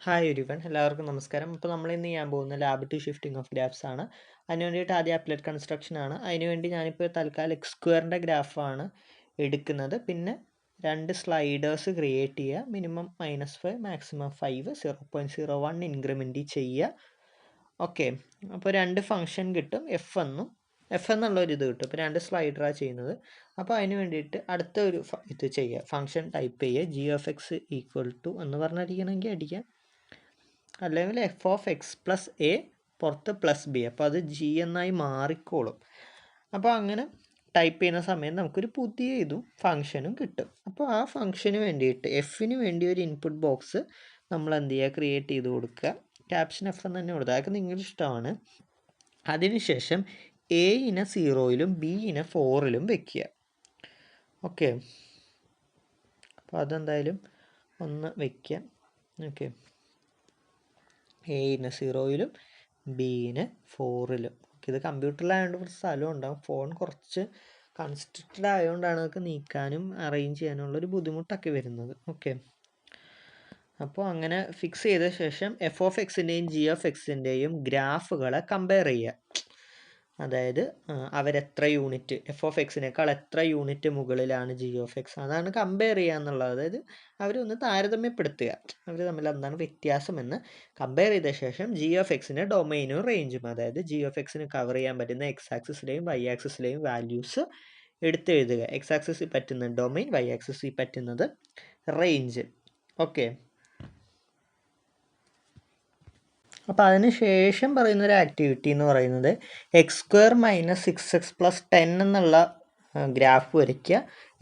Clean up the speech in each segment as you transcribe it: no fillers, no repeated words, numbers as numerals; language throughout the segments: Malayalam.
ഹായ് എവരിവൺ, എല്ലാവർക്കും നമസ്കാരം. അപ്പോൾ നമ്മൾ ഇന്ന് ചെയ്യാൻ പോകുന്ന lab two shifting of graphs ആണ്. അതിന് വേണ്ടിയിട്ട് ആദ്യം അപ്ലറ്റ് കൺസ്ട്രക്ഷൻ ആണ്. അതിനുവേണ്ടി ഞാനിപ്പോൾ തൽക്കാലം എക്സ് സ്ക്വയറിൻ്റെ ഗ്രാഫാണ് എടുക്കുന്നത്. പിന്നെ 2 സ്ലൈഡേഴ്സ് ക്രിയേറ്റ് ചെയ്യുക. മിനിമം -5 മാക്സിമം 5 0.01 ഇൻക്രിമെൻറ്റ് ചെയ്യുക. ഓക്കെ, അപ്പോൾ 2 ഫംഗ്ഷൻ കിട്ടും, എഫ് എന്നുള്ളൊരു ഇത് കിട്ടും. ഇപ്പോൾ 2 സ്ലൈഡറാണ് ചെയ്യുന്നത്. അപ്പോൾ അതിന് വേണ്ടിയിട്ട് അടുത്ത ഒരു ഇത് ചെയ്യുക, ഫംഗ്ഷൻ ടൈപ്പ് ചെയ്യുക. g(x) = എന്ന് പറഞ്ഞിരിക്കണമെങ്കിൽ അടിക്കാം, അല്ലെങ്കിൽ f(x+a) പുറത്ത് +b, അപ്പോൾ അത് g എന്നായി മാറിക്കോളും. അപ്പോൾ അങ്ങനെ ടൈപ്പ് ചെയ്യുന്ന സമയം നമുക്കൊരു പുതിയ ഇതും ഫംഗ്ഷനും കിട്ടും. അപ്പോൾ ആ ഫംഗ്ഷന് വേണ്ടിയിട്ട് എഫിന് വേണ്ടി ഒരു ഇൻപുട്ട് ബോക്സ് നമ്മൾ എന്ത് ചെയ്യുക, ക്രിയേറ്റ് ചെയ്ത് കൊടുക്കുക. ക്യാപ്ഷൻ എഫ് എന്ന് തന്നെ കൊടുക്കുക, അതൊക്കെ നിങ്ങളുടെ ഇഷ്ടമാണ്. അതിനുശേഷം എയിനെ 0-ലും ബിയിനെ 4-ലും വെക്കുക. ഓക്കെ, അപ്പോൾ അതെന്തായാലും ഒന്ന് വയ്ക്കുക. ഓക്കെ, എയിനെ 0-ലും ബിയിനെ 4-ലും. ഓക്കെ, ഇത് കമ്പ്യൂട്ടറിലായതുകൊണ്ട് കുറച്ച് സ്ഥലം ഉണ്ടാകും. ഫോൺ കുറച്ച് കൺസ്ട്രക്റ്റഡ് ആയതുകൊണ്ടാണ് അതൊക്കെ നീക്കാനും അറേഞ്ച് ചെയ്യാനുള്ളൊരു ബുദ്ധിമുട്ടൊക്കെ വരുന്നത്. ഓക്കെ, അപ്പോൾ അങ്ങനെ ഫിക്സ് ചെയ്ത ശേഷം f(x)ൻ്റെയും g(x)ൻ്റെയും ഗ്രാഫുകളെ കമ്പയർ ചെയ്യുക. അതായത് അവരെത്ര യൂണിറ്റ്, f(x)നേക്കാൾ എത്ര യൂണിറ്റ് മുകളിലാണ് g(x), അതാണ് കമ്പയർ ചെയ്യുക എന്നുള്ളത്. അതായത് അവരൊന്ന് താരതമ്യപ്പെടുത്തുക, അവർ തമ്മിൽ എന്താണ് വ്യത്യാസമെന്ന് കമ്പയർ ചെയ്ത ശേഷം g(x)ൻ്റെ ഡൊമൈനും റേഞ്ചും, അതായത് g(x)ന് കവർ ചെയ്യാൻ പറ്റുന്ന x ആക്സിസിലെയും y ആക്സിസിലെയും വാല്യൂസ് എടുത്തെഴുതുക. x ആക്സിസിൽ പറ്റുന്ന ഡൊമൈൻ, y ആക്സിസിൽ പറ്റുന്നത് റേഞ്ച്. ഓക്കെ, അപ്പോൾ അതിന് ശേഷം പറയുന്നൊരു ആക്ടിവിറ്റി എന്ന് പറയുന്നത് x² - 6x + 10 എന്നുള്ള ഗ്രാഫ് വരയ്ക്കുക.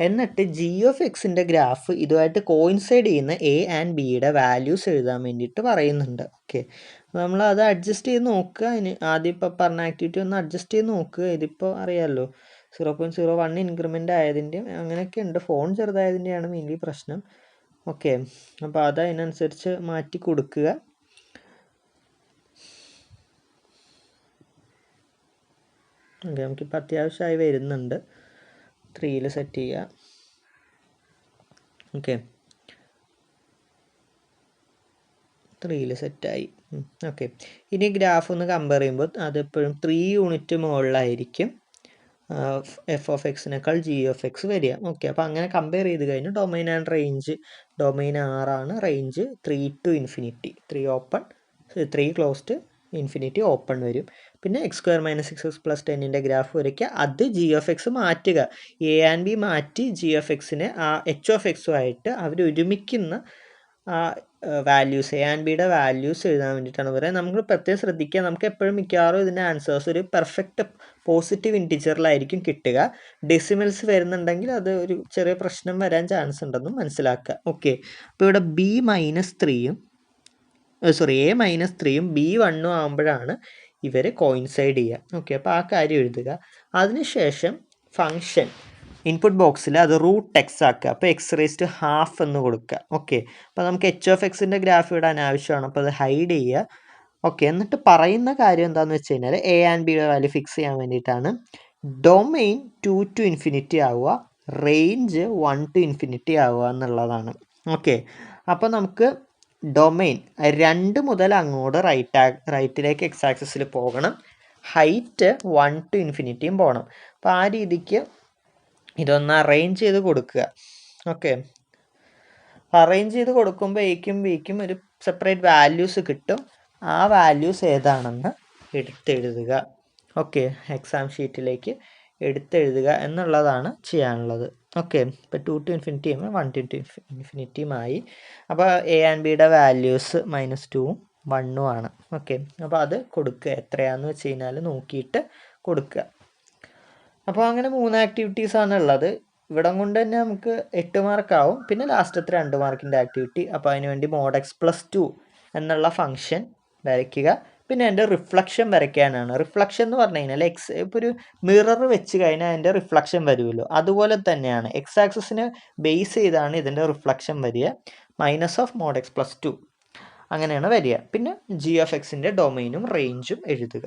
എന്നിട്ട് g(x)ൻ്റെ ഗ്രാഫ് ഇതുമായിട്ട് കോയിൻസൈഡ് ചെയ്യുന്ന a ആൻഡ് bയുടെ വാല്യൂസ് എഴുതാൻ വേണ്ടിയിട്ട് പറയുന്നുണ്ട്. ഓക്കെ, നമ്മൾ അത് അഡ്ജസ്റ്റ് ചെയ്ത് നോക്കുക. അതിന് ആദ്യം ഇപ്പോൾ പറഞ്ഞ ആക്ടിവിറ്റി ഒന്ന് അഡ്ജസ്റ്റ് ചെയ്ത് നോക്കുക. ഇതിപ്പോൾ അറിയാമല്ലോ, 0.01 ഇൻക്രിമെൻ്റ് ആയതിൻ്റെ അങ്ങനെയൊക്കെ ഉണ്ട്. ഫോൺ ചെറുതായതിൻ്റെയാണ് മെയിൻലി പ്രശ്നം. ഓക്കെ, അപ്പോൾ അത് അതിനനുസരിച്ച് മാറ്റി കൊടുക്കുക. ഓക്കെ, നമുക്കിപ്പോൾ അത്യാവശ്യമായി വരുന്നുണ്ട്. 3-ൽ സെറ്റ് ചെയ്യുക. ഓക്കെ, 3-ൽ സെറ്റായി. ഓക്കെ, ഇനി ഗ്രാഫ് ഒന്ന് കമ്പയർ ചെയ്യുമ്പോൾ അതെപ്പോഴും 3 യൂണിറ്റ് മുകളിലായിരിക്കും f(x)നേക്കാൾ g(x) വരിക. ഓക്കെ, അപ്പോൾ അങ്ങനെ കമ്പയർ ചെയ്ത് കഴിഞ്ഞാൽ domain and range, domain 6 range 3 to infinity, 3 open 3 closed infinity open വരും. പിന്നെ x² - 6x + 10ൻ്റെ ഗ്രാഫ് വരയ്ക്കുക. അത് g(x) മാറ്റുക, a ആൻഡ് b മാറ്റി g(x)നെ ആ h(x)ആയിട്ട് അവർ ഒരുമിക്കുന്ന ആ വാല്യൂസ്, a ആൻഡ് ബിയുടെ വാല്യൂസ് എഴുതാൻ വേണ്ടിയിട്ടാണ് പറയുക. നമുക്ക് പ്രത്യേകം ശ്രദ്ധിക്കുക, നമുക്ക് എപ്പോഴും മിക്കവാറും ഇതിൻ്റെ ആൻസേഴ്സ് ഒരു പെർഫെക്റ്റ് പോസിറ്റീവ് ഇൻറ്റിജറിലായിരിക്കും കിട്ടുക. ഡെസിമൽസ് വരുന്നുണ്ടെങ്കിൽ അത് ഒരു ചെറിയ പ്രശ്നം വരാൻ ചാൻസ് ഉണ്ടെന്നും മനസ്സിലാക്കുക. ഓക്കെ, അപ്പോൾ ഇവിടെ a - 3യും b 1 ആകുമ്പോഴാണ് ഇവർ കോയിൻസൈഡ് ചെയ്യുക. ഓക്കെ, അപ്പോൾ ആ കാര്യം എഴുതുക. അതിനുശേഷം ഫംഗ്ഷൻ ഇൻപുട്ട് ബോക്സിൽ അത് √x ആക്കുക. അപ്പോൾ x⁻½ എന്ന് കൊടുക്കുക. ഓക്കെ, അപ്പോൾ നമുക്ക് h(x)ൻ്റെ ഗ്രാഫ് ഇടാൻ ആവശ്യമാണ്, അപ്പോൾ അത് ഹൈഡ് ചെയ്യുക. ഓക്കെ, എന്നിട്ട് പറയുന്ന കാര്യം എന്താണെന്ന് വെച്ച് കഴിഞ്ഞാൽ a ആൻഡ് ബിയുടെ വാല്യൂ ഫിക്സ് ചെയ്യാൻ വേണ്ടിയിട്ടാണ്. ഡൊമൈൻ 2 to infinity ആവുക, റേഞ്ച് 1 to infinity ആവുക എന്നുള്ളതാണ്. ഓക്കെ, അപ്പോൾ നമുക്ക് ഡൊമൈൻ 2 മുതൽ അങ്ങോട്ട് റൈറ്റിലേക്ക് x ആക്സിസിൽ പോകണം, ഹൈറ്റ് 1 to infinity പോകണം. അപ്പോൾ ആ രീതിക്ക് ഇതൊന്ന് അറേഞ്ച് ചെയ്ത് കൊടുക്കുക. ഓക്കെ, അറേഞ്ച് ചെയ്ത് കൊടുക്കുമ്പോൾ എയ്ക്കും ബിക്കും ഒരു സെപ്പറേറ്റ് വാല്യൂസ് കിട്ടും. ആ വാല്യൂസ് ഏതാണെന്ന് എടുത്തെഴുതുക. ഓക്കെ, എക്സാം ഷീറ്റിലേക്ക് എടുത്തെഴുതുക എന്നുള്ളതാണ് ചെയ്യാനുള്ളത്. ഓക്കെ, ഇപ്പോൾ 2 to infinity ചെയ്യുമ്പോൾ 1 to infinity ആയി. അപ്പോൾ a ആൻഡ് ബിയുടെ വാല്യൂസ് -2ഉം 1ഉം ആണ്. ഓക്കെ, അപ്പോൾ അത് കൊടുക്കുക, എത്രയാണെന്ന് വെച്ച് കഴിഞ്ഞാൽ നോക്കിയിട്ട് കൊടുക്കുക. അപ്പോൾ അങ്ങനെ 3 ആക്ടിവിറ്റീസാണ് ഉള്ളത്. ഇവിടം കൊണ്ട് തന്നെ നമുക്ക് 8 മാർക്കാവും. പിന്നെ ലാസ്റ്റത്തെ 2 മാർക്കിൻ്റെ ആക്ടിവിറ്റി. അപ്പോൾ അതിനുവേണ്ടി mod(x + 2) എന്നുള്ള ഫംഗ്ഷൻ വരയ്ക്കുക. പിന്നെ അതിൻ്റെ റിഫ്ലക്ഷൻ വരയ്ക്കാനാണ്. റിഫ്ലക്ഷൻ എന്ന് പറഞ്ഞു കഴിഞ്ഞാൽ ഇപ്പോൾ ഒരു മിറർ വെച്ച് കഴിഞ്ഞാൽ അതിൻ്റെ റിഫ്ലക്ഷൻ വരുമല്ലോ, അതുപോലെ തന്നെയാണ് x ആക്സിസിനെ ബേസ് ചെയ്താണ് ഇതിൻ്റെ റിഫ്ലക്ഷൻ വരിക. -mod(x + 2) അങ്ങനെയാണ് വരിക. പിന്നെ g(x)ൻ്റെ ഡൊമൈനും റേഞ്ചും എഴുതുക.